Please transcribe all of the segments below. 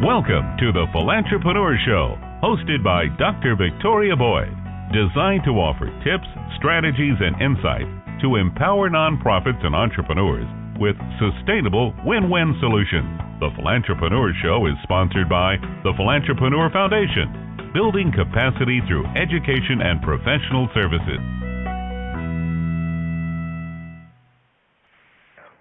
Welcome to the Philantrepreneur Show, hosted by Dr. Victoria Boyd, designed to offer tips, strategies, and insight to empower nonprofits and entrepreneurs with sustainable win-win solutions. The Philantrepreneur Show is sponsored by the Philantrepreneur Foundation, building capacity through education and professional services.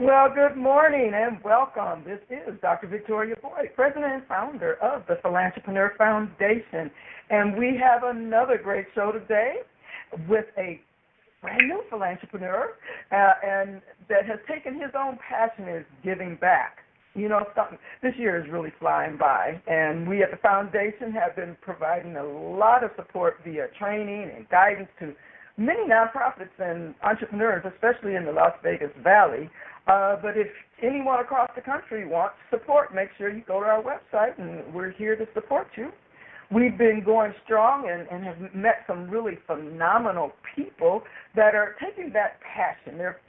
Well, good morning and welcome. This is Dr. Victoria Boyd, President and Founder of the Philantrepreneur Foundation. And we have another great show today with a brand new philantrepreneur and that has taken his own passion as giving back. You know, this year is really flying by, and we at the Foundation have been providing a lot of support via training and guidance to many nonprofits and entrepreneurs, especially in the Las Vegas Valley. But if anyone across the country wants support, make sure you go to our website, and we're here to support you. We've been going strong and have met some really phenomenal people that are taking that passion, their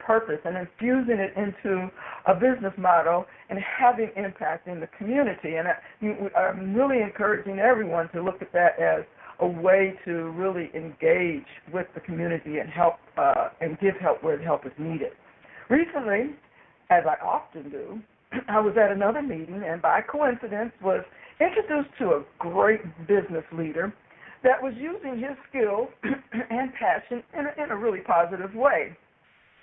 purpose, and infusing it into a business model and having impact in the community. And I'm really encouraging everyone to look at that as a way to really engage with the community and help and give help where the help is needed. Recently, as I often do, I was at another meeting and by coincidence was introduced to a great business leader that was using his skills and passion in a really positive way.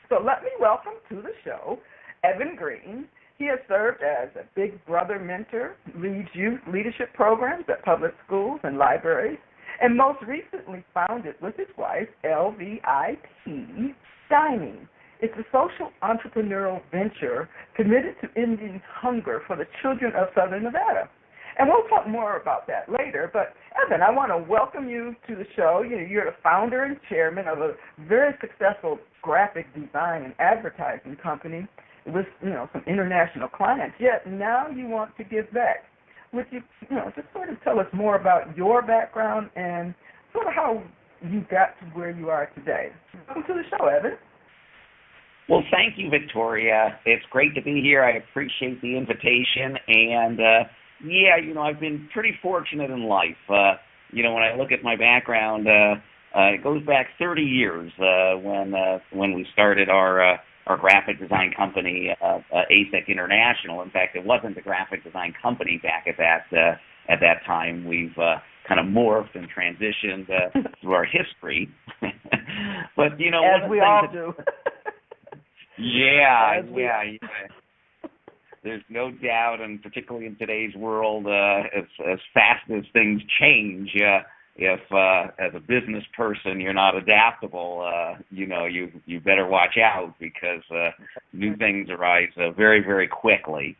So let me welcome to the show Evan Green. He has served as a Big Brother mentor, leads youth leadership programs at public schools and libraries, and most recently founded with his wife LVIP Dining. It's a social entrepreneurial venture committed to ending hunger for the children of Southern Nevada. And we'll talk more about that later. But, Evan, I want to welcome you to the show. You're the founder and chairman of a very successful graphic design and advertising company with, some international clients. Yet now you want to give back. Would you, just sort of tell us more about your background and sort of how you got to where you are today? Welcome to the show, Evan. Well, thank you, Victoria. It's great to be here. I appreciate the invitation. And, I've been pretty fortunate in life. When I look at my background, it goes back 30 years when we started our graphic design company, ASEC International. In fact, it wasn't a graphic design company back at that time. We've kind of morphed and transitioned through our history. But, as we all do. Yeah. There's no doubt, and particularly in today's world, as fast as things change, if as a business person you're not adaptable, you better watch out because new things arise very, very quickly.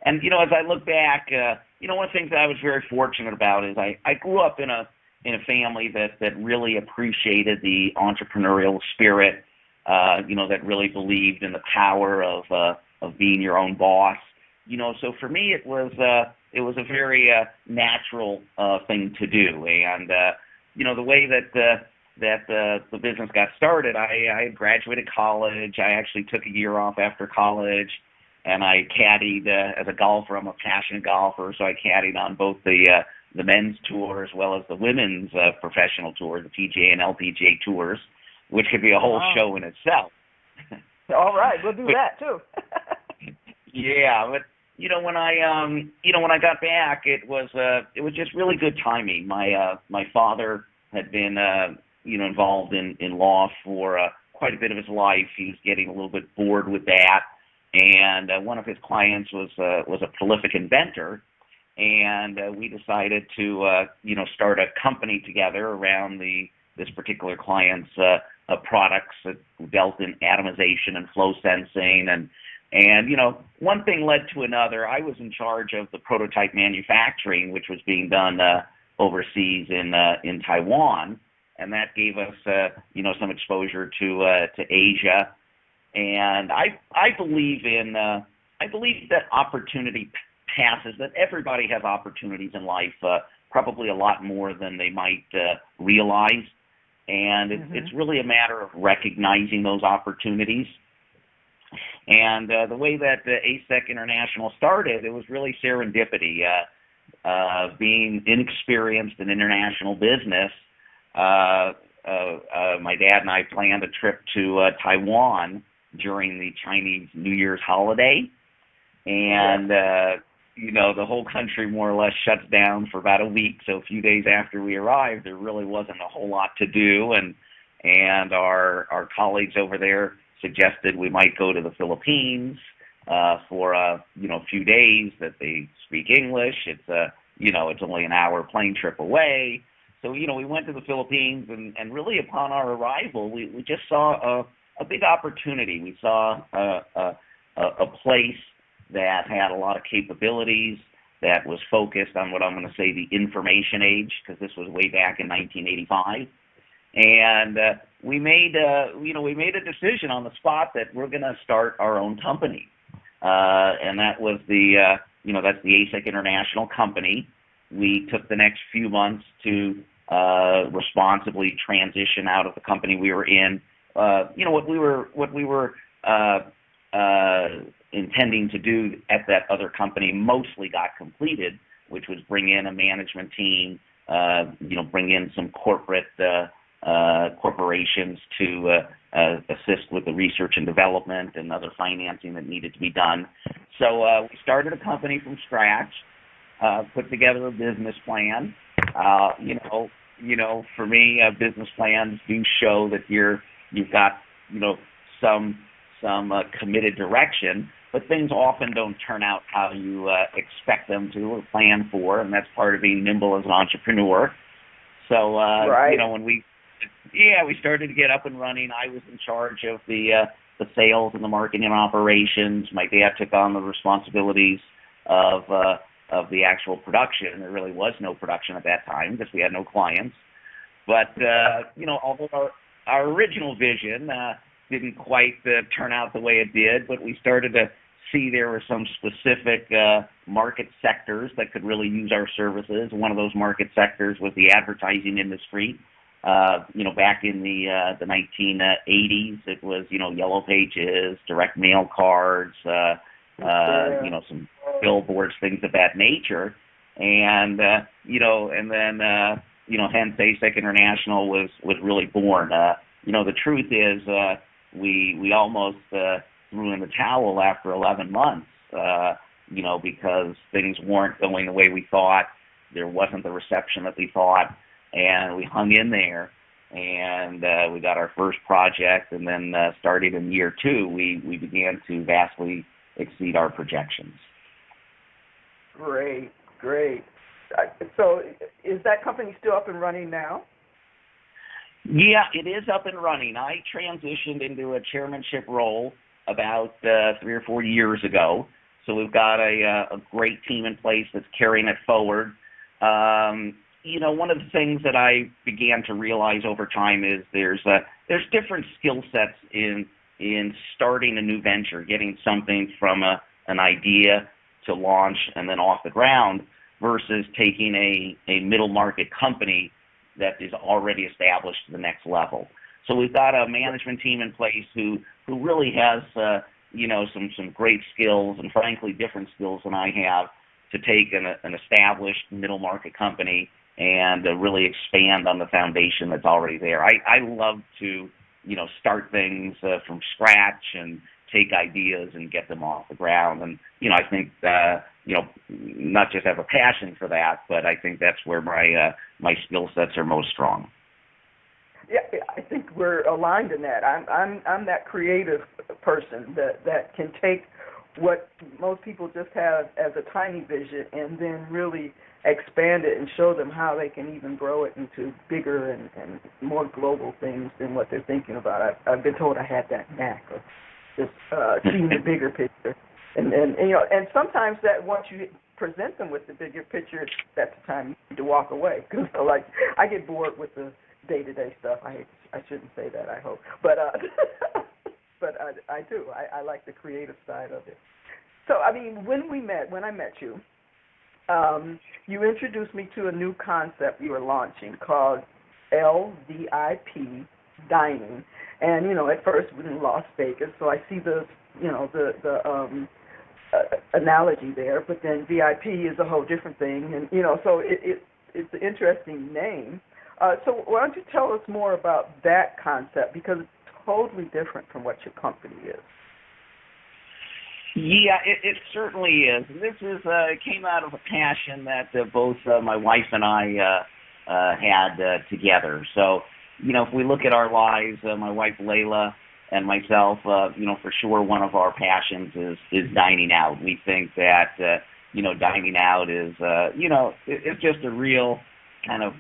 And as I look back, one of the things that I was very fortunate about is I grew up in a family that really appreciated the entrepreneurial spirit. That really believed in the power of being your own boss. So for me, it was a very natural thing to do. And the way that the business got started, I had graduated college. I actually took a year off after college, and I caddied as a golfer. I'm a passionate golfer, so I caddied on both the men's tour as well as the women's professional tour, the PGA and LPGA tours, which could be a whole show in itself. All right, we'll do that too. Yeah, but when I got back, it was just really good timing. My father had been involved in law for quite a bit of his life. He was getting a little bit bored with that, and one of his clients was a prolific inventor, and we decided to start a company together around this particular client's products that dealt in atomization and flow sensing, and one thing led to another. I was in charge of the prototype manufacturing, which was being done overseas in Taiwan, and that gave us some exposure to Asia. And I believe that opportunity passes, that everybody has opportunities in life, probably a lot more than they might realize. And it's really a matter of recognizing those opportunities. And the way that ASEC International started, it was really serendipity. Being inexperienced in international business, my dad and I planned a trip to Taiwan during the Chinese New Year's holiday. And, the whole country more or less shuts down for about a week. So a few days after we arrived, there really wasn't a whole lot to do. And our colleagues over there suggested we might go to the Philippines for a few days, that they speak English. It's only an hour plane trip away. So we went to the Philippines, and really upon our arrival, we just saw a big opportunity. We saw a place that had a lot of capabilities, that was focused on what I'm going to say the information age, because this was way back in 1985. And we made a decision on the spot that we're going to start our own company, and that was that's the ASEC International Company. We took the next few months to responsibly transition out of the company we were in. What we were intending to do at that other company mostly got completed, which was bring in a management team, bring in some corporations to assist with the research and development and other financing that needed to be done. So we started a company from scratch, put together a business plan. For me, business plans do show that you've got some committed direction, but things often don't turn out how you expect them to or plan for, and that's part of being nimble as an entrepreneur. So right. When we started to get up and running, I was in charge of the sales and the marketing and operations. My dad took on the responsibilities of the actual production. There really was no production at that time because we had no clients. But although our original vision didn't quite turn out the way it did, but we started to see there were some specific market sectors that could really use our services. One of those market sectors was the advertising industry. Back in the 1980s, it was yellow pages, direct mail cards, some billboards, things of that nature, and hence ASEC International was really born. The truth is, we almost threw in the towel after 11 months, because things weren't going the way we thought. There wasn't the reception that we thought, and we hung in there, and we got our first project, and then starting in year 2, we began to vastly exceed our projections. Great. So is that company still up and running now? Yeah, it is up and running. I transitioned into a chairmanship role about 3 or 4 years ago. So we've got a great team in place that's carrying it forward. One of the things that I began to realize over time is there's different skill sets in starting a new venture, getting something from an idea to launch and then off the ground, versus taking a middle market company that is already established to the next level. So we've got a management team in place who really has some great skills, and frankly different skills than I have, to take an established middle market company and really expand on the foundation that's already there. I love to start things from scratch and take ideas and get them off the ground. And I think not just have a passion for that, but I think that's where my skill sets are most strong. Yeah, I think we're aligned in that. I'm that creative person that can take what most people just have as a tiny vision and then really expand it and show them how they can even grow it into bigger and more global things than what they're thinking about. I've been told I had that knack of just seeing the bigger picture, and sometimes that once you present them with the bigger picture, that's the time you need to walk away, because I get bored with the day-to-day stuff. I shouldn't say that, I hope, but I do. I like the creative side of it. So when I met you, you introduced me to a new concept you were launching called LVIP Dining. And, at first we're in Las Vegas, so I see the analogy there, but then VIP is a whole different thing, and so it's an interesting name. So why don't you tell us more about that concept, because it's totally different from what your company is. Yeah, it certainly is. This is came out of a passion that both my wife and I had together. So, if we look at our lives, my wife Layla and myself, for sure one of our passions is dining out. We think that dining out is it's just a real kind of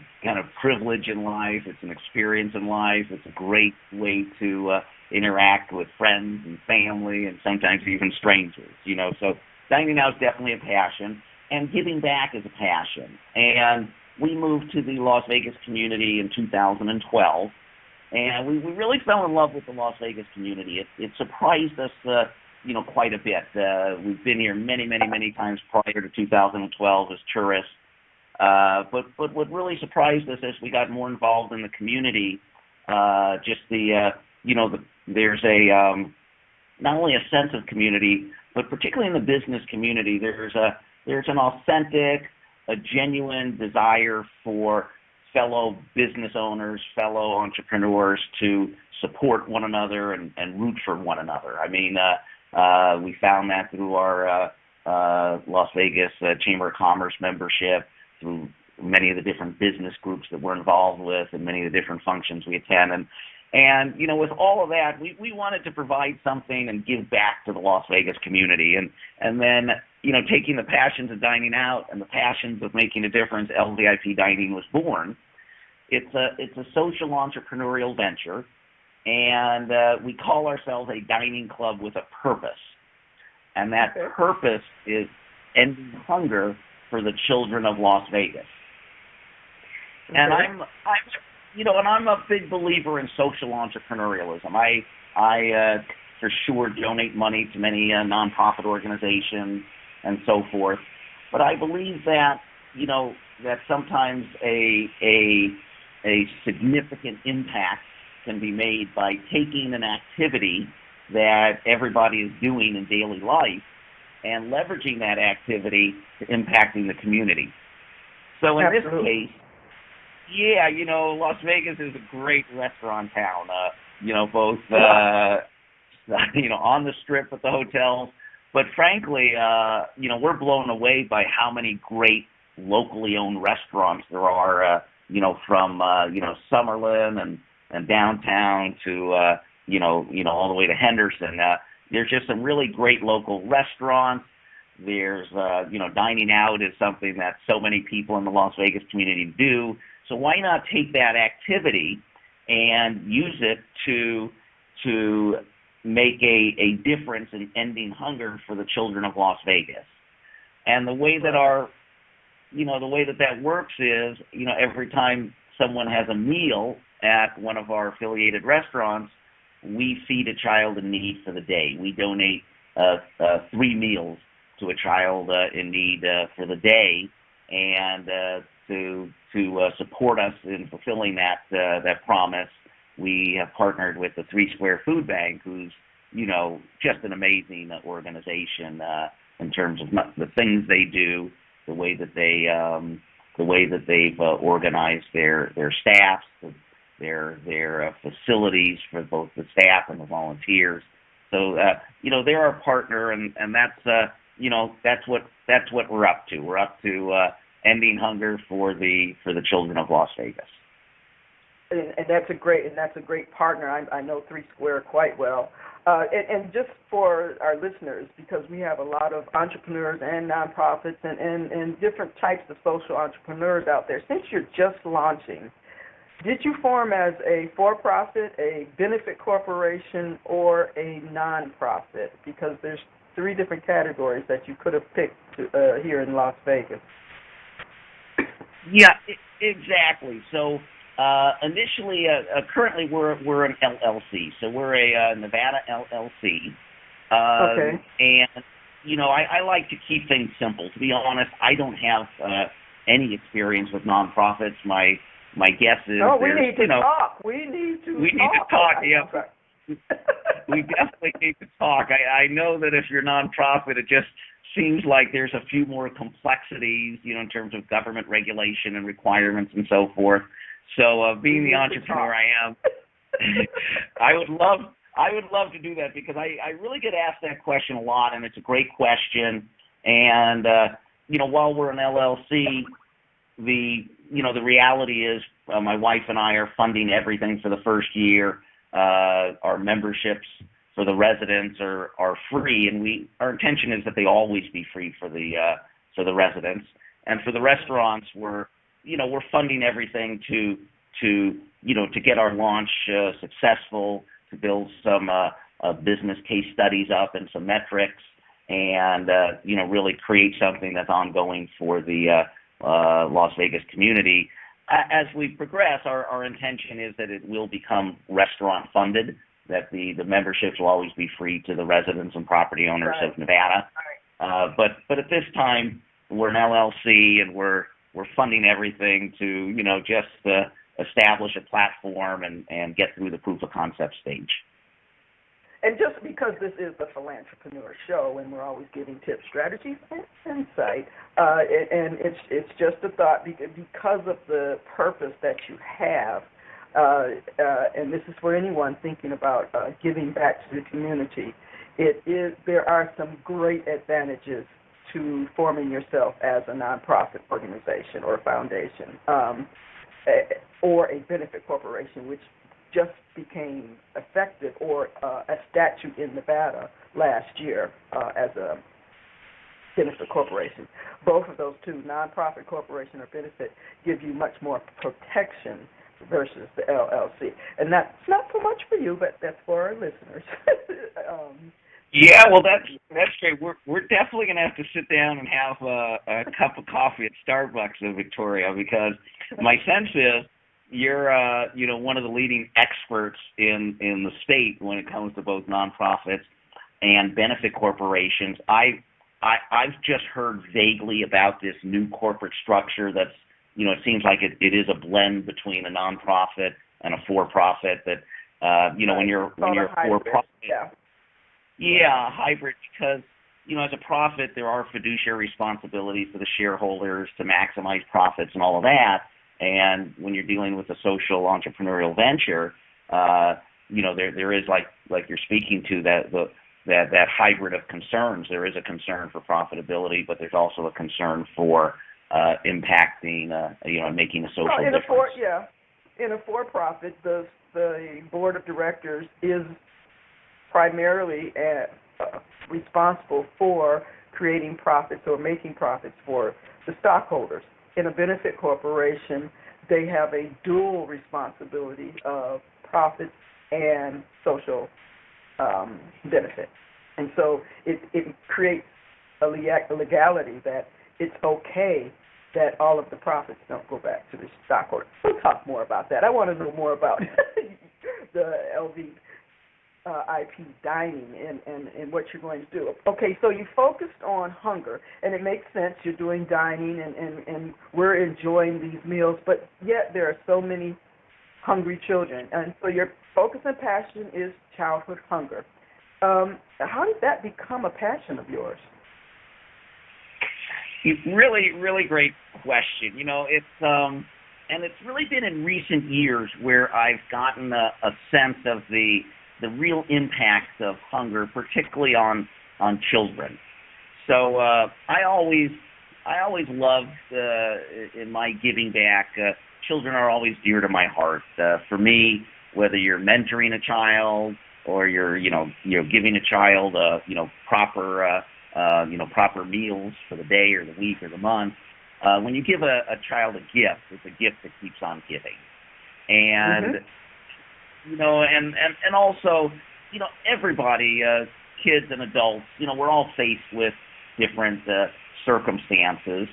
privilege in life. It's an experience in life. It's a great way to interact with friends and family and sometimes even strangers. So dining out is definitely a passion, and giving back is a passion. And we moved to the Las Vegas community in 2012, and we really fell in love with the Las Vegas community. It surprised us, quite a bit. We've been here many, many, many times prior to 2012 as tourists. But what really surprised us as we got more involved in the community, just there's a not only a sense of community, but particularly in the business community, there's an authentic, a genuine desire for fellow business owners, fellow entrepreneurs to support one another and root for one another. I mean, we found that through our Las Vegas Chamber of Commerce membership, through many of the different business groups that we're involved with and many of the different functions we attend. And with all of that, we wanted to provide something and give back to the Las Vegas community. And then, taking the passions of dining out and the passions of making a difference, LVIP Dining was born. It's a social entrepreneurial venture, and we call ourselves a dining club with a purpose. And that purpose is ending hunger for the children of Las Vegas. And I'm a big believer in social entrepreneurialism. I for sure donate money to many nonprofit organizations and so forth. But I believe that that sometimes a significant impact can be made by taking an activity that everybody is doing in daily life and leveraging that activity to impacting the community. So in Absolutely. this case, Las Vegas is a great restaurant town. Both on the Strip at the hotels, but frankly, we're blown away by how many great locally owned restaurants there are. From Summerlin and downtown to all the way to Henderson. There's just some really great local restaurants. There's dining out is something that so many people in the Las Vegas community do. So why not take that activity and use it to make a difference in ending hunger for the children of Las Vegas? And the way that that works is, every time someone has a meal at one of our affiliated restaurants, we feed a child in need for the day. We donate 3 meals to a child in need for the day, and to support us in fulfilling that promise, we have partnered with the 3 Square Food Bank, who's just an amazing organization in terms of the things they do, the way that they've organized their staffs, their facilities for both the staff and the volunteers. So they're our partner, and that's what we're up to. We're up to ending hunger for the children of Las Vegas. And that's a great partner. I know 3 Square quite well. And just for our listeners, because we have a lot of entrepreneurs and nonprofits and different types of social entrepreneurs out there, since you're just launching, did you form as a for-profit, a benefit corporation, or a nonprofit? Because there's 3 different categories that you could have picked here in Las Vegas. Yeah, exactly. So initially, currently we're an LLC, so we're a Nevada LLC. Okay. And I like to keep things simple. To be honest, I don't have any experience with nonprofits. My guess is we need to talk. We need to talk. Yeah. we definitely need to talk. I know that if you're nonprofit, it just seems like there's a few more complexities, in terms of government regulation and requirements and so forth. So being the entrepreneur I am, I would love to do that, because I really get asked that question a lot, and it's a great question. And while we're an LLC, the reality is my wife and I are funding everything for the first year. Our memberships for the residents are free, and our intention is that they always be free for the residents. And for the restaurants, we're funding everything to get our launch successful, to build some business case studies up and some metrics, and really create something that's ongoing for the Las Vegas community. As we progress, our intention is that it will become restaurant funded, that the memberships will always be free to the residents and property owners of Nevada. But at this time, we're an LLC, and we're funding everything to just establish a platform and get through the proof of concept stage. And just because this is the Philantrepreneur show, and we're always giving tips, strategies, and insight, and it's just a thought, because of the purpose that you have, and this is for anyone thinking about giving back to the community. There are some great advantages to forming yourself as a nonprofit organization or a foundation, or a benefit corporation, which just became effective, or a statute in Nevada last year as a benefit corporation. Both of those two, nonprofit corporation or benefit, give you much more protection versus the LLC. And that's not so much for you, but that's for our listeners. Yeah, well, that's great. We're definitely going to have to sit down and have a cup of coffee at Starbucks, Victoria, because my sense is you're one of the leading experts in the state when it comes to both nonprofits and benefit corporations. I've just heard vaguely about this new corporate structure that's, it seems like it is a blend between a nonprofit and a for-profit, that when you're for-profit. Yeah, hybrid, because as a profit, there are fiduciary responsibilities to the shareholders to maximize profits and all of that. And when you're dealing with a social entrepreneurial venture, there is, like you're speaking to, that hybrid of concerns. There is a concern for profitability, but there's also a concern for impacting, making a social difference. In a for-profit, the board of directors is primarily responsible for creating profits or making profits for the stockholders. In a benefit corporation, they have a dual responsibility of profits and social benefit. And so it creates a legality that it's okay that all of the profits don't go back to the stockholders. We'll talk more about that. I want to know more about the LVIP Dining and what you're going to do. Okay, so you focused on hunger, and it makes sense. You're doing dining, and we're enjoying these meals, but yet there are so many hungry children. And so your focus and passion is childhood hunger. How did that become a passion of yours? Really, really great question. It's really been in recent years where I've gotten a sense of the real impact of hunger, particularly on children. So I always loved in my giving back. Children are always dear to my heart. For me, whether you're mentoring a child or you're giving a child proper meals for the day or the week or the month, when you give a child a gift, it's a gift that keeps on giving. And and also, everybody, kids and adults, we're all faced with different circumstances.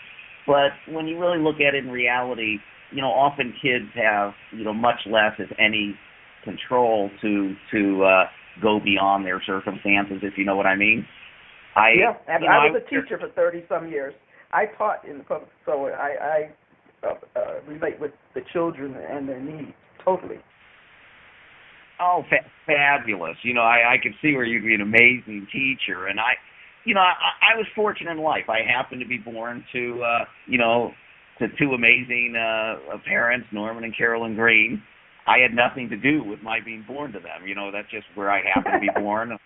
But when you really look at it in reality, often kids have, much less, if any, control to go beyond their circumstances, if you know what I mean. I was a teacher for 30-some years. I taught in the public, so I relate with the children and their needs totally. Fabulous. I could see where you'd be an amazing teacher. And I was fortunate in life. I happened to be born to two amazing parents, Norman and Carolyn Green. I had nothing to do with my being born to them. That's just where I happened to be born.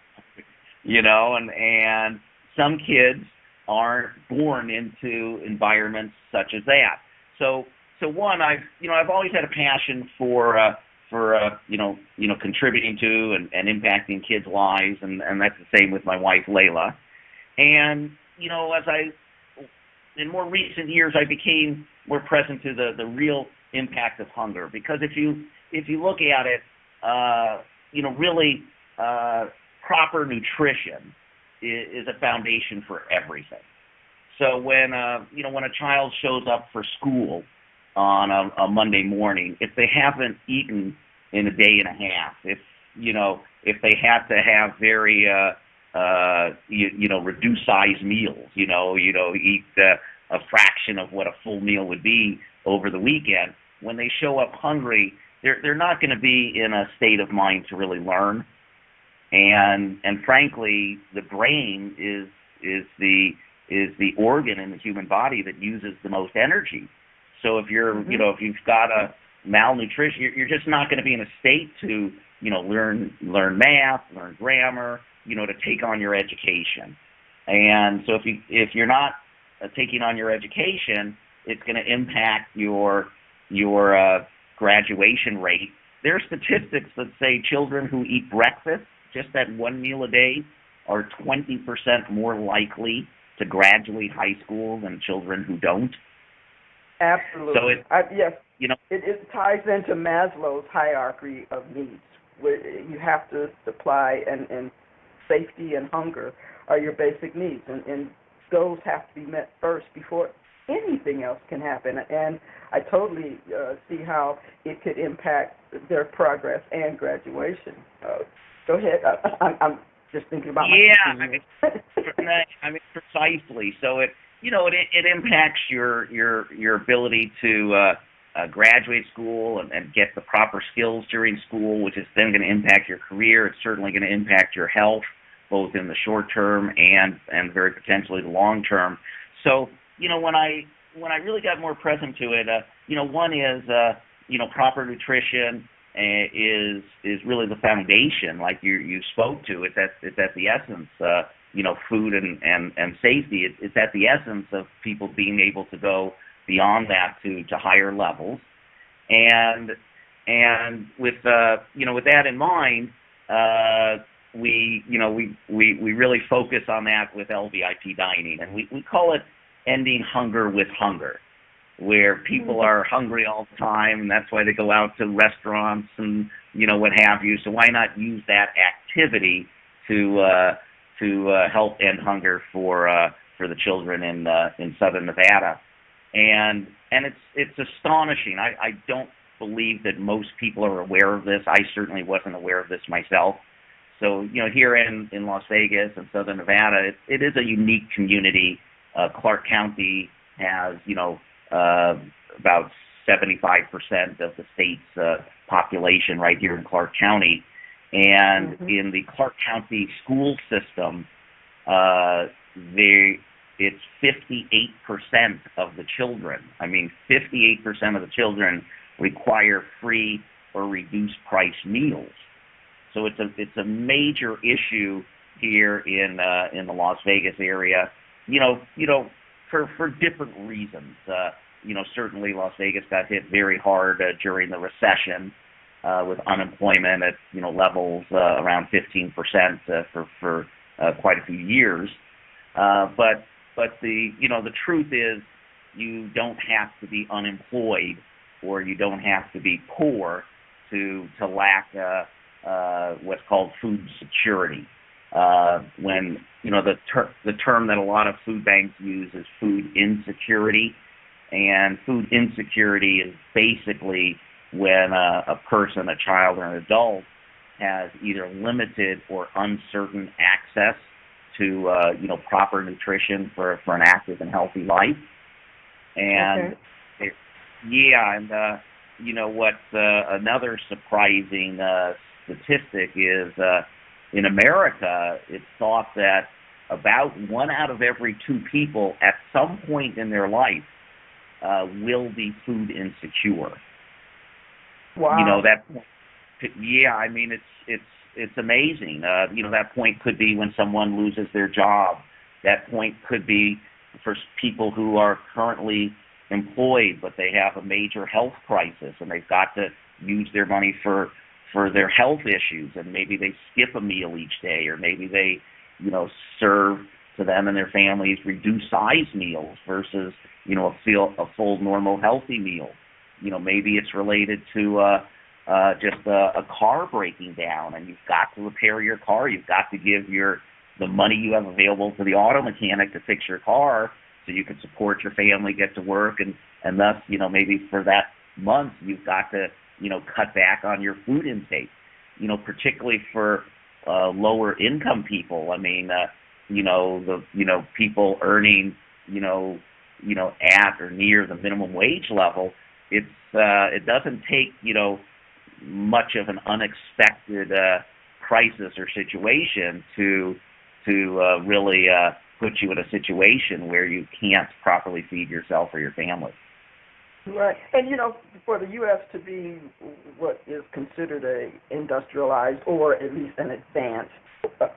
And some kids aren't born into environments such as that. So one, I've always had a passion for contributing to and impacting kids' lives, and that's the same with my wife Layla. And in more recent years, I became more present to the real impact of hunger, because if you look at it, really proper nutrition is a foundation for everything. So when a child shows up for school on a Monday morning, if they haven't eaten in a day and a half, if they have to have very reduced size meals, eat a fraction of what a full meal would be over the weekend, when they show up hungry, they're not going to be in a state of mind to really learn. And frankly, the brain is the organ in the human body that uses the most energy. So if if you've got a malnutrition, you're just not going to be in a state to learn math, learn grammar, to take on your education. And so if you're not taking on your education, it's going to impact your graduation rate. There are statistics that say children who eat breakfast, just that one meal a day, are 20% more likely to graduate high school than children who don't. Absolutely. So yes. It ties into Maslow's hierarchy of needs, where you have to supply and safety and hunger are your basic needs, and those have to be met first before anything else can happen. And I totally see how it could impact their progress and graduation. Go ahead. I'm just thinking about my precisely. So it impacts your ability to graduate school and get the proper skills during school, which is then going to impact your career. It's certainly going to impact your health, both in the short term and very potentially the long term. So when I really got more present to it, one is proper nutrition is really the foundation, like you spoke to. It's at the essence. Food and safety. It's at the essence of people being able to go beyond that to higher levels. And with that in mind, we really focus on that with LVIP Dining, and we call it ending hunger with hunger, where people are hungry all the time, and that's why they go out to restaurants and what have you. So why not use that activity to help end hunger for the children in Southern Nevada, and it's astonishing. I don't believe that most people are aware of this. I certainly wasn't aware of this myself. So here in Las Vegas and Southern Nevada, it is a unique community. Clark County has about 75% of the state's population right here in Clark County. And in the Clark County school system, it's 58% of the children. 58% of the children require free or reduced price meals. So it's a major issue here in the Las Vegas area. For different reasons. Certainly Las Vegas got hit very hard during the recession. With unemployment at levels around 15% for quite a few years, but the truth is, you don't have to be unemployed or you don't have to be poor to lack what's called food security. When the term that a lot of food banks use is food insecurity, and food insecurity is basically when a person, a child, or an adult has either limited or uncertain access to proper nutrition for an active and healthy life. And what's another surprising statistic is in America, it's thought that about 1 out of every 2 people at some point in their life will be food insecure. Wow. Yeah, I mean, it's amazing. That point could be when someone loses their job. That point could be for people who are currently employed, but they have a major health crisis and they've got to use their money for their health issues, and maybe they skip a meal each day, or maybe they, serve to them and their families reduced size meals versus, a full, normal, healthy meal. Maybe it's related to just a car breaking down, and you've got to repair your car. You've got to give the money you have available to the auto mechanic to fix your car so you can support your family, get to work, and thus, maybe for that month you've got to, cut back on your food intake. Particularly for lower income people. I mean, people earning, at or near the minimum wage level. It doesn't take, much of an unexpected crisis or situation to really put you in a situation where you can't properly feed yourself or your family. Right. And, for the U.S. to be what is considered a industrialized or at least an advanced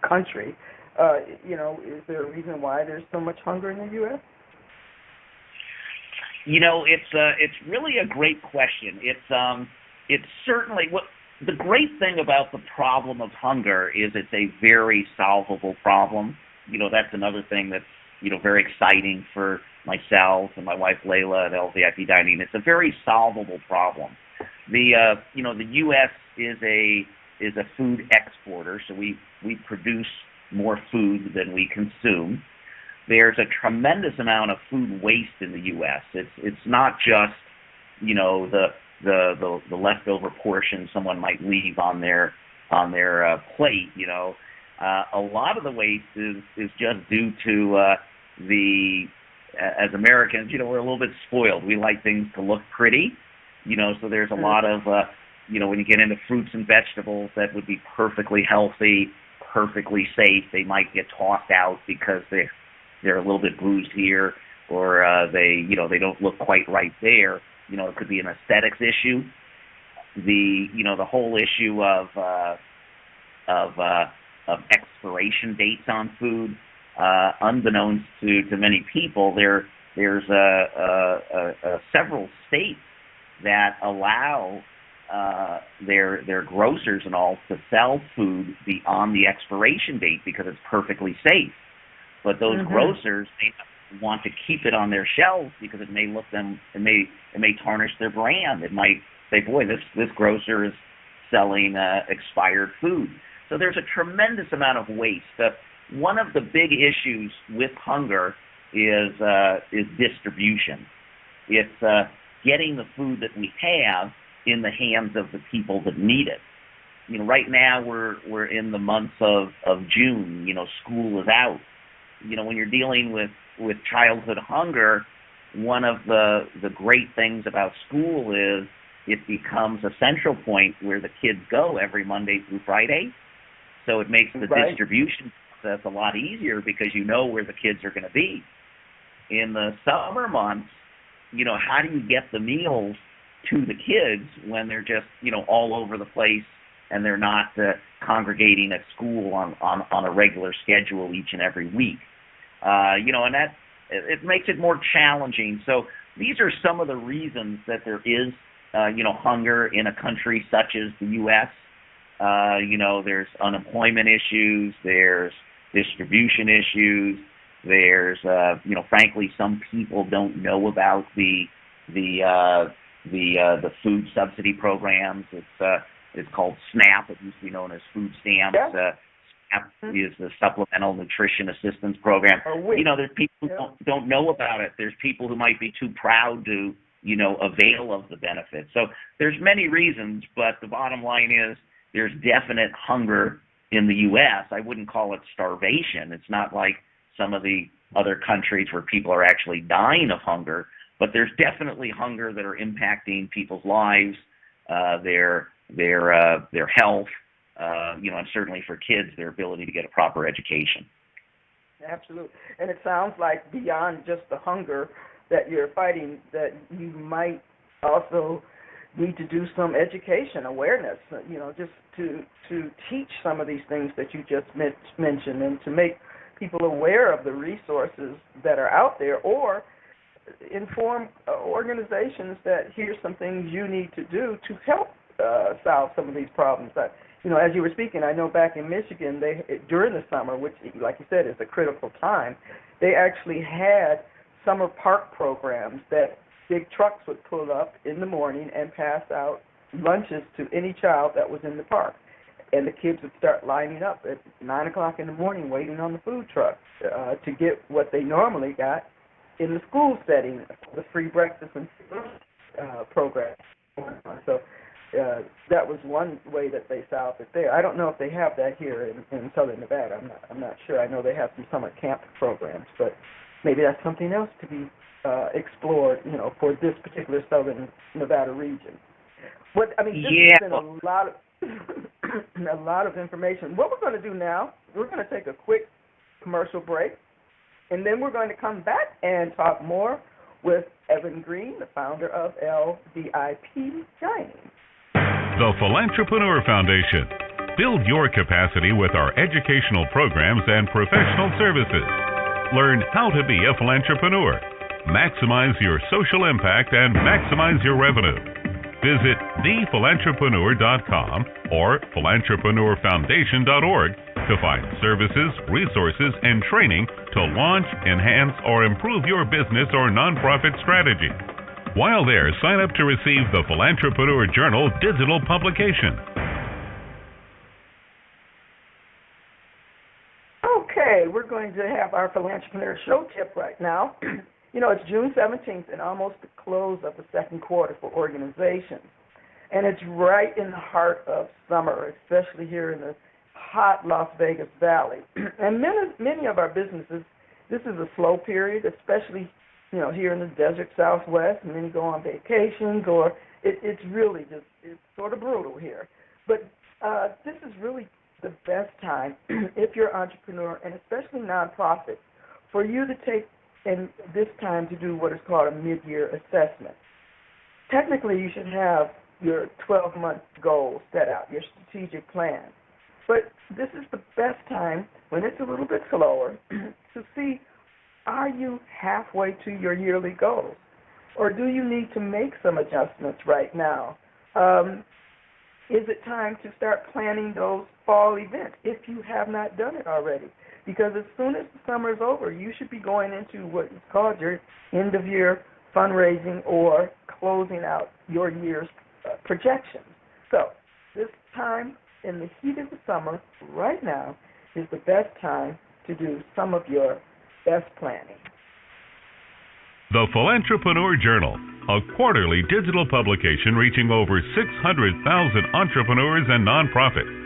country, is there a reason why there's so much hunger in the U.S.? It's really a great question. It's certainly the great thing about the problem of hunger is it's a very solvable problem. That's another thing that's, very exciting for myself and my wife Layla at LVIP Dining. It's a very solvable problem. The U.S. is a food exporter, so we produce more food than we consume. There's a tremendous amount of food waste in the U.S. It's not just the leftover portion someone might leave on their plate. A lot of the waste is just due to as Americans, we're a little bit spoiled. We like things to look pretty, so there's a lot of, when you get into fruits and vegetables that would be perfectly healthy, perfectly safe, they might get tossed out because they're a little bit bruised here, or they don't look quite right there. It could be an aesthetics issue. The whole issue of expiration dates on food. Unbeknownst to many people, there's several states that allow their grocers and all to sell food beyond the expiration date because it's perfectly safe. But those grocers may want to keep it on their shelves because it may tarnish their brand. It might say, boy, this grocer is selling expired food. So there's a tremendous amount of waste. One of the big issues with hunger is distribution. It's getting the food that we have in the hands of the people that need it. Right now we're in the months of June. School is out. When you're dealing with childhood hunger, one of the great things about school is it becomes a central point where the kids go every Monday through Friday. So it makes the distribution process a lot easier because you know where the kids are going to be. In the summer months, how do you get the meals to the kids when they're just, all over the place and they're not congregating at school on a regular schedule each and every week? And that it makes it more challenging. So these are some of the reasons that there is, hunger in a country such as the U.S. There's unemployment issues, there's distribution issues, there's, frankly, some people don't know about the food subsidy programs. It's called SNAP. It used to be known as food stamps. Yeah. SNAP is the Supplemental Nutrition Assistance Program. There's people who don't know about it. There's people who might be too proud to, avail of the benefits. So there's many reasons, but the bottom line is there's definite hunger in the U.S. I wouldn't call it starvation. It's not like some of the other countries where people are actually dying of hunger, but there's definitely hunger that are impacting people's lives, their health, and certainly for kids, their ability to get a proper education. Absolutely. And it sounds like beyond just the hunger that you're fighting, that you might also need to do some education, awareness, just to teach some of these things that you just mentioned, and to make people aware of the resources that are out there, or inform organizations that here's some things you need to do to help solve some of these problems. That, as you were speaking, I know back in Michigan, during the summer, which, like you said, is a critical time, they actually had summer park programs that big trucks would pull up in the morning and pass out lunches to any child that was in the park. And the kids would start lining up at 9 o'clock in the morning waiting on the food truck to get what they normally got in the school setting, the free breakfast and program. So that was one way that they solved it there. I don't know if they have that here in Southern Nevada. I'm not sure. I know they have some summer camp programs, but maybe that's something else to be explored, for this particular Southern Nevada region. This has been a lot of a lot of information. What we're going to do now, we're going to take a quick commercial break, and then we're going to come back and talk more with Evan Green, the founder of LVIP Dining. The Philantrepreneur Foundation. Build your capacity with our educational programs and professional services. Learn how to be a philantrepreneur. Maximize your social impact and maximize your revenue. Visit thephilantrepreneur.com or philantrepreneurfoundation.org to find services, resources, and training to launch, enhance, or improve your business or nonprofit strategy. While there, sign up to receive the Philantrepreneur Journal digital publication. Okay, we're going to have our Philantrepreneur show tip right now. It's June 17th and almost the close of the second quarter for organizations. And it's right in the heart of summer, especially here in the hot Las Vegas Valley. And many of our businesses, this is a slow period, especially, here in the desert Southwest, and then you go on vacations, or it's really just, it's sort of brutal here. But this is really the best time, if you're an entrepreneur, and especially nonprofits, for you to take and this time to do what is called a mid-year assessment. Technically, you should have your 12-month goals set out, your strategic plan. But this is the best time, when it's a little bit slower, to see, are you halfway to your yearly goals? Or do you need to make some adjustments right now? Is it time to start planning those fall events if you have not done it already? Because as soon as the summer is over, you should be going into what is called your end-of-year fundraising or closing out your year's projections. So this time in the heat of the summer, right now, is the best time to do some of your best planning. The Philantrepreneur Journal, a quarterly digital publication reaching over 600,000 entrepreneurs and nonprofits.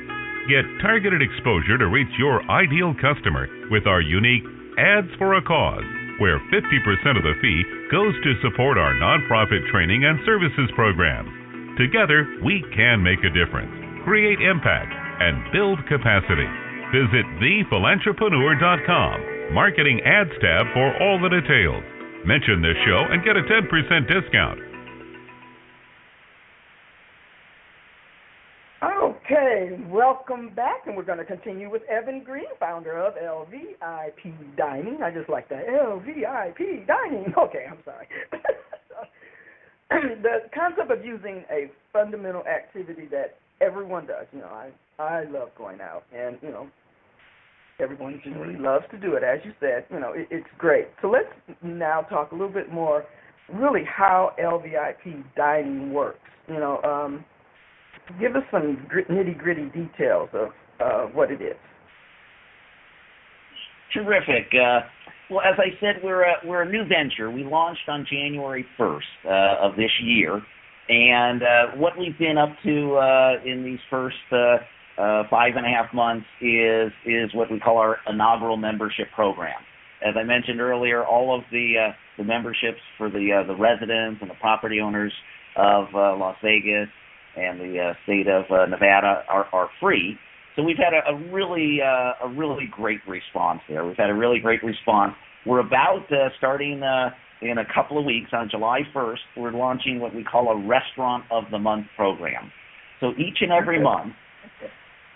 Get targeted exposure to reach your ideal customer with our unique Ads for a Cause, where 50% of the fee goes to support our nonprofit training and services programs. Together, we can make a difference, create impact, and build capacity. Visit thephilantrepreneur.com, Marketing Ads tab for all the details. Mention this show and get a 10% discount. Okay, welcome back, and we're going to continue with Evan Green, founder of LVIP Dining. I just like that, LVIP Dining. Okay, I'm sorry. The concept of using a fundamental activity that everyone does. I love going out, and, everyone generally loves to do it. As you said, it's great. So let's now talk a little bit more, really, how LVIP Dining works. Give us some nitty-gritty details of what it is. Terrific. Well, as I said, we're a new venture. We launched on January 1st of this year, and what we've been up to in these first 5.5 months is what we call our inaugural membership program. As I mentioned earlier, all of the memberships for the residents and the property owners of Las Vegas and the state of Nevada are free. So we've had a really great response there. We've had a really great response. We're about starting in a couple of weeks on July 1st. We're launching what we call a Restaurant of the Month program. So each and every month,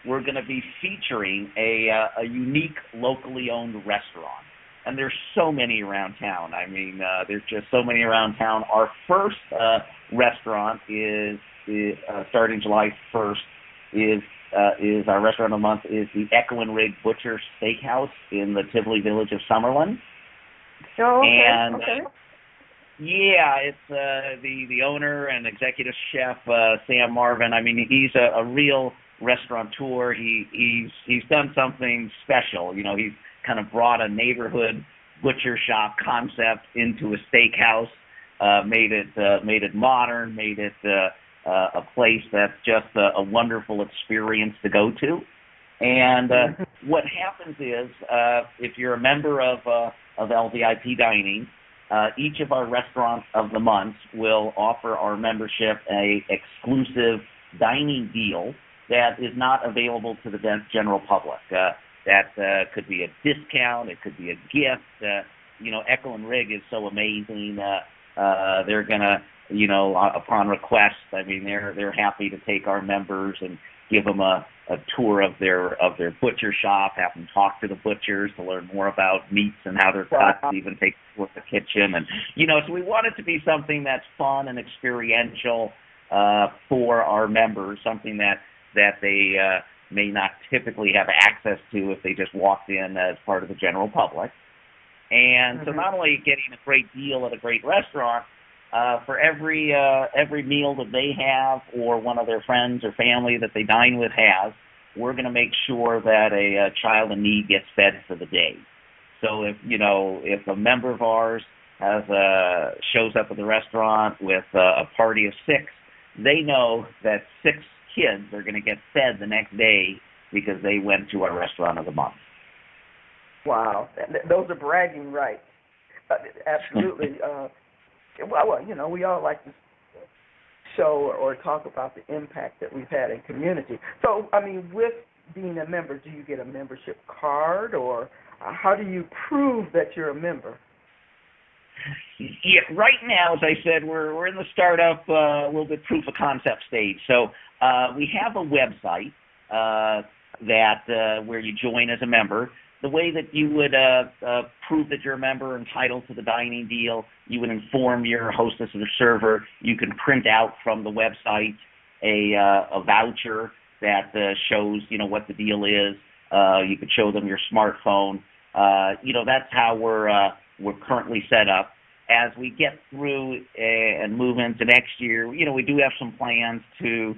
we're going to be featuring a unique locally owned restaurant. And there's so many around town. I mean, there's just so many around town. Our first restaurant is starting July 1st is our restaurant of the month is the Echo and Rig Butcher Steakhouse in the Tivoli Village of Summerlin. Oh, okay. And okay. Yeah, it's the owner and executive chef Sam Marvin. I mean, he's a real restaurateur. He's done something special. You know, he's kind of brought a neighborhood butcher shop concept into a steakhouse, made it modern, made it a place that's just a wonderful experience to go to. And what happens is, if you're a member of LVIP Dining, each of our restaurants of the month will offer our membership a exclusive dining deal that is not available to the general public. That could be a discount, it could be a gift. Echo and Rig is so amazing. They're gonna, upon request, I mean, they're happy to take our members and give them a tour of their butcher shop, have them talk to the butchers to learn more about meats and how they're cut, even take a tour of the kitchen. And, so we want it to be something that's fun and experiential for our members, something that they may not typically have access to if they just walked in as part of the general public. And so not only getting a great deal at a great restaurant, for every meal that they have or one of their friends or family that they dine with has, we're going to make sure that a child in need gets fed for the day. So if a member of ours shows up at the restaurant with a party of 6, they know that 6 kids are going to get fed the next day because they went to our restaurant of the month. Wow, those are bragging rights. Absolutely. Well, we all like to show or talk about the impact that we've had in community. So, I mean, with being a member, do you get a membership card, or how do you prove that you're a member? Yeah, right now, as I said, we're in the startup, a little bit proof of concept stage. So we have a website that where you join as a member. The way that you would prove that you're a member entitled to the dining deal, you would inform your hostess or server. You can print out from the website a voucher that shows what the deal is. You could show them your smartphone. That's how we're currently set up. As we get through and move into next year, we do have some plans to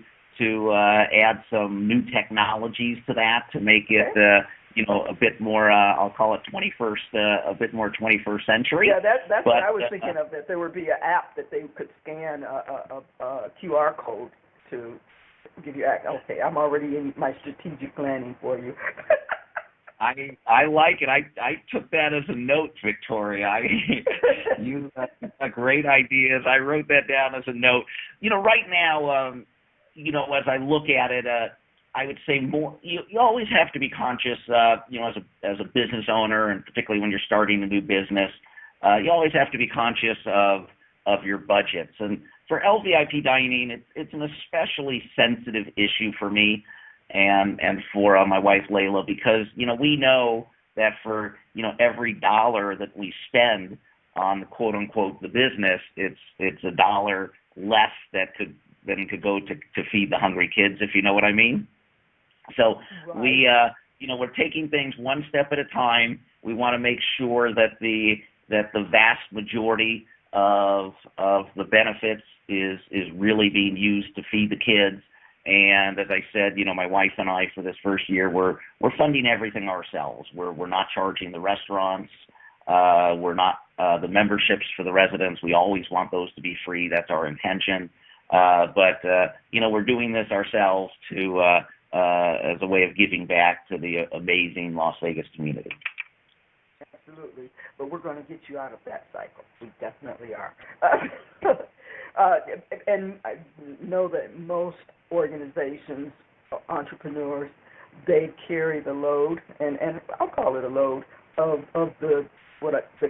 add some new technologies to that to make it a bit more, I'll call it 21st, a bit more 21st century. Yeah, that's what I was thinking of, that there would be an app that they could scan a QR code to give you access. Okay, I'm already in my strategic planning for you. I like it. I took that as a note, Victoria. You have great ideas. I wrote that down as a note. Right now, as I look at it, I would say more. You always have to be conscious, as a business owner, and particularly when you're starting a new business, you always have to be conscious of your budgets. And for LVIP Dining, it's an especially sensitive issue for me and for my wife Layla, because we know that for every dollar that we spend on quote unquote the business, it's $1 less that could go to feed the hungry kids, if you know what I mean. So right. We're taking things one step at a time. We want to make sure that the vast majority of the benefits is really being used to feed the kids. And as I said, my wife and I, for this first year, we're funding everything ourselves. We're not charging the restaurants. We're not the memberships for the residents. We always want those to be free. That's our intention. But we're doing this ourselves as a way of giving back to the amazing Las Vegas community. Absolutely. But we're going to get you out of that cycle. We definitely are. And I know that most organizations, entrepreneurs, they carry the load, and I'll call it a load of the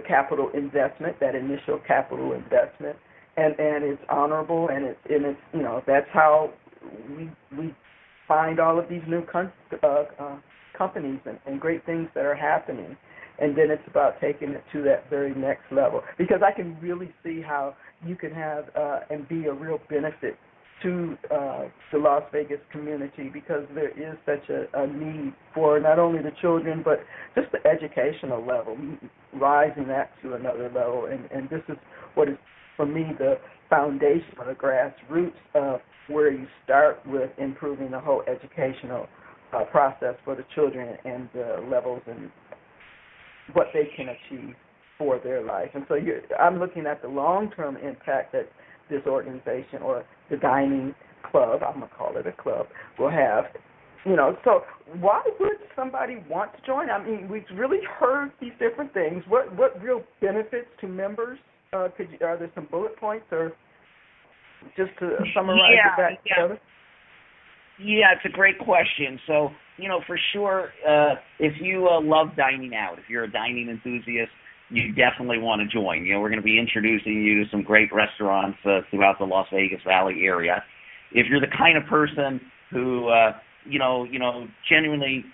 capital investment, that initial capital investment, and it's honorable, and it's that's how we find all of these new companies and great things that are happening. And then it's about taking it to that very next level, because I can really see how you can have and be a real benefit to the Las Vegas community, because there is such a need for not only the children but just the educational level, rising that to another level. And this is what is, for me, the foundation or the grassroots of where you start with improving the whole educational process for the children and the levels and what they can achieve for their life. And so I'm looking at the long-term impact that this organization, or the dining club, I'm going to call it a club, will have. So why would somebody want to join? I mean, we've really heard these different things. What real benefits to members? Are there some bullet points, or just to summarize it back together? Yeah, it's a great question. So, for sure, if you love dining out, if you're a dining enthusiast, you definitely want to join. We're going to be introducing you to some great restaurants throughout the Las Vegas Valley area. If you're the kind of person who, genuinely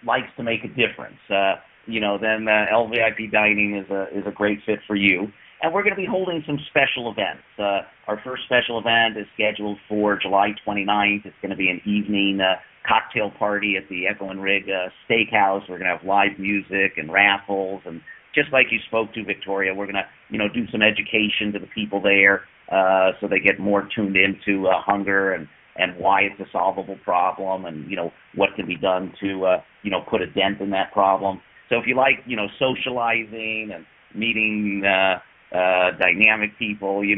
likes to make a difference, then LVIP Dining is a great fit for you. And we're going to be holding some special events. Our first special event is scheduled for July 29th. It's going to be an evening cocktail party at the Echo and Rig Steakhouse. We're going to have live music and raffles, and just like you spoke to, Victoria, we're going to, do some education to the people there so they get more tuned into hunger and why it's a solvable problem, and, what can be done to, put a dent in that problem. So if you like, socializing and meeting dynamic people, then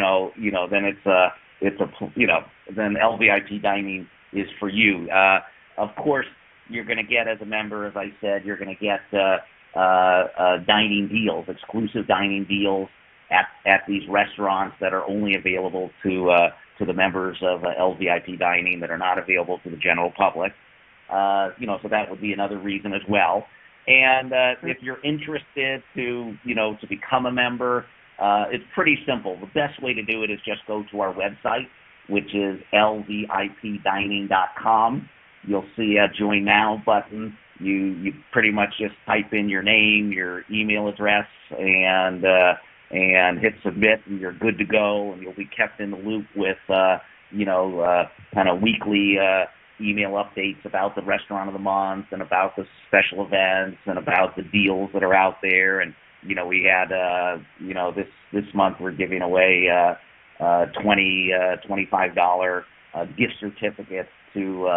then LVIP Dining is for you. Of course, you're going to get, as a member, as I said, you're going to get dining deals, exclusive dining deals at these restaurants that are only available to the members of LVIP Dining, that are not available to the general public. So that would be another reason as well. And if you're interested to become a member, it's pretty simple. The best way to do it is just go to our website, which is lvipdining.com. You'll see a Join Now button. You pretty much just type in your name, your email address, and hit submit, and you're good to go. And you'll be kept in the loop with kind of weekly email updates about the restaurant of the month, and about the special events, and about the deals that are out there. And we had this month we're giving away $25 gift certificates to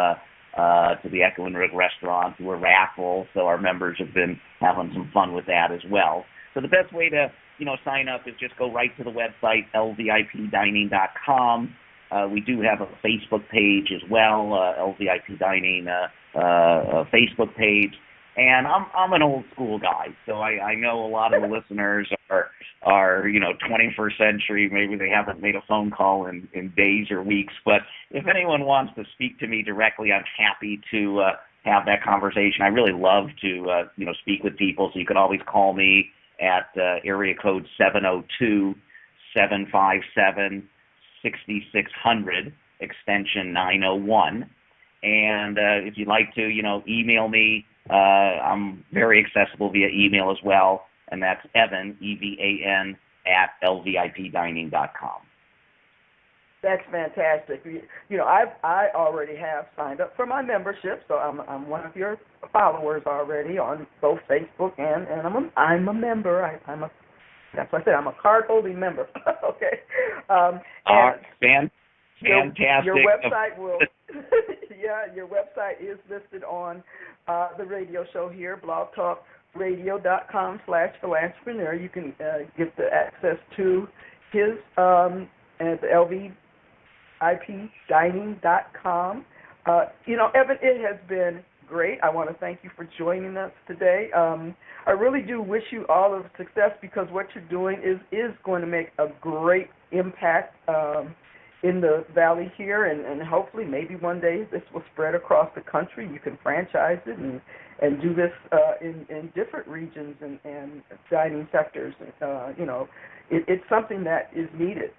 the Echo and Rig restaurant, to a raffle. So our members have been having some fun with that as well. So the best way to sign up is just go right to the website, lvipdining.com. We do have a Facebook page as well, LVIP Dining Facebook page. And I'm an old school guy, so I know a lot of the listeners are 21st century. Maybe they haven't made a phone call in days or weeks. But if anyone wants to speak to me directly, I'm happy to have that conversation. I really love to speak with people. So you can always call me at area code 702-757-6600, extension 901. And if you'd like to, email me. I'm very accessible via email as well, and that's Evan, EVAN, @lvipdining.com. That's fantastic. I already have signed up for my membership, so I'm one of your followers already on both Facebook and I'm a member. That's what I said. I'm a card-holding member. Okay. Fantastic. Your website will. Yeah, your website is listed on the radio show here, blogtalkradio.com/Philantrepreneur. You can get the access to his at the LVIPdining.com. Evan, it has been great. I want to thank you for joining us today. I really do wish you all of success, because what you're doing is going to make a great impact in the valley here, and hopefully maybe one day this will spread across the country. You can franchise it and do this in different regions and dining sectors. It's something that is needed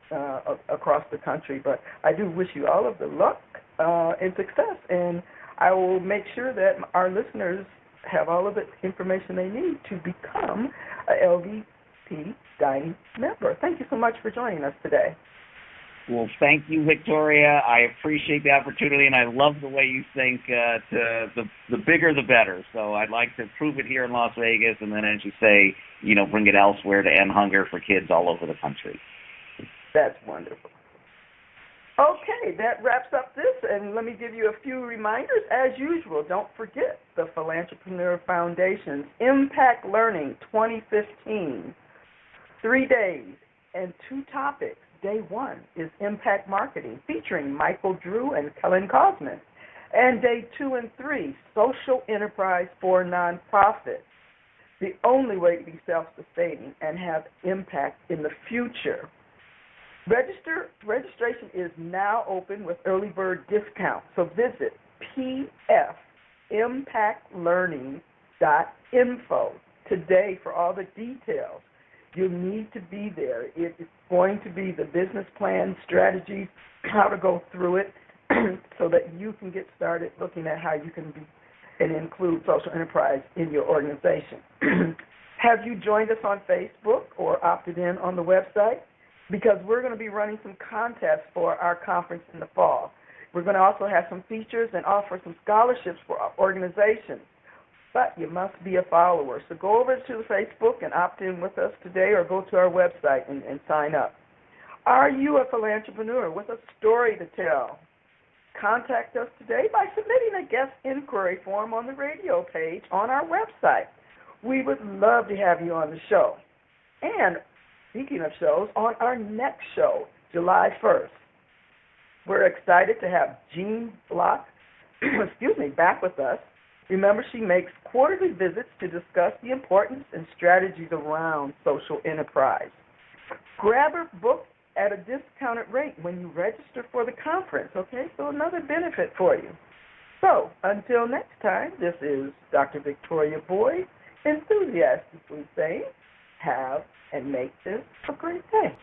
across the country. But I do wish you all of the luck and success, and I will make sure that our listeners have all of the information they need to become a LVIP Dining member. Thank you so much for joining us today. Well, thank you, Victoria. I appreciate the opportunity, and I love the way you think the bigger the better. So I'd like to prove it here in Las Vegas, and then, as you say, bring it elsewhere to end hunger for kids all over the country. That's wonderful. Okay, that wraps up this, and let me give you a few reminders. As usual, don't forget the Philantrepreneur Foundation's Impact Learning 2015, 3 days and 2 topics. Day 1 is Impact Marketing, featuring Michael Drew and Kellen Cosman. And Day 2 and 3, Social Enterprise for Nonprofits, the only way to be self-sustaining and have impact in the future. Registration is now open with early bird discount, so visit pfimpactlearning.info today for all the details. You need to be there. It is going to be the business plan, strategies, how to go through it so that you can get started looking at how you can be and include social enterprise in your organization. Have you joined us on Facebook or opted in on the website? Because we're going to be running some contests for our conference in the fall. We're going to also have some features and offer some scholarships for our organizations. But you must be a follower. So go over to Facebook and opt in with us today, or go to our website and sign up. Are you a philantrepreneur with a story to tell? Contact us today by submitting a guest inquiry form on the radio page on our website. We would love to have you on the show. And speaking of shows, on our next show, July 1st, we're excited to have Jean Block, back with us. Remember, she makes quarterly visits to discuss the importance and strategies around social enterprise. Grab her book at a discounted rate when you register for the conference, okay? So another benefit for you. So until next time, this is Dr. Victoria Boyd, enthusiastically saying, have and make this a great day.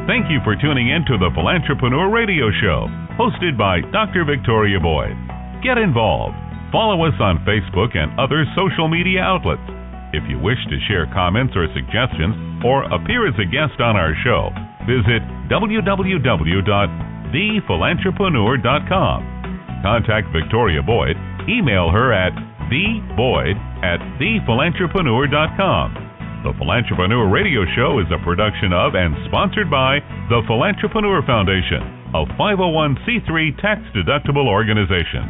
Thank you for tuning in to the Philantrepreneur Radio Show, hosted by Dr. Victoria Boyd. Get involved. Follow us on Facebook and other social media outlets. If you wish to share comments or suggestions or appear as a guest on our show, visit www.thephilantrepreneur.com. Contact Victoria Boyd. Email her at theboyd@thephilantrepreneur.com. The Philantrepreneur Radio Show is a production of and sponsored by the Philantrepreneur Foundation, a 501c3 tax-deductible organization.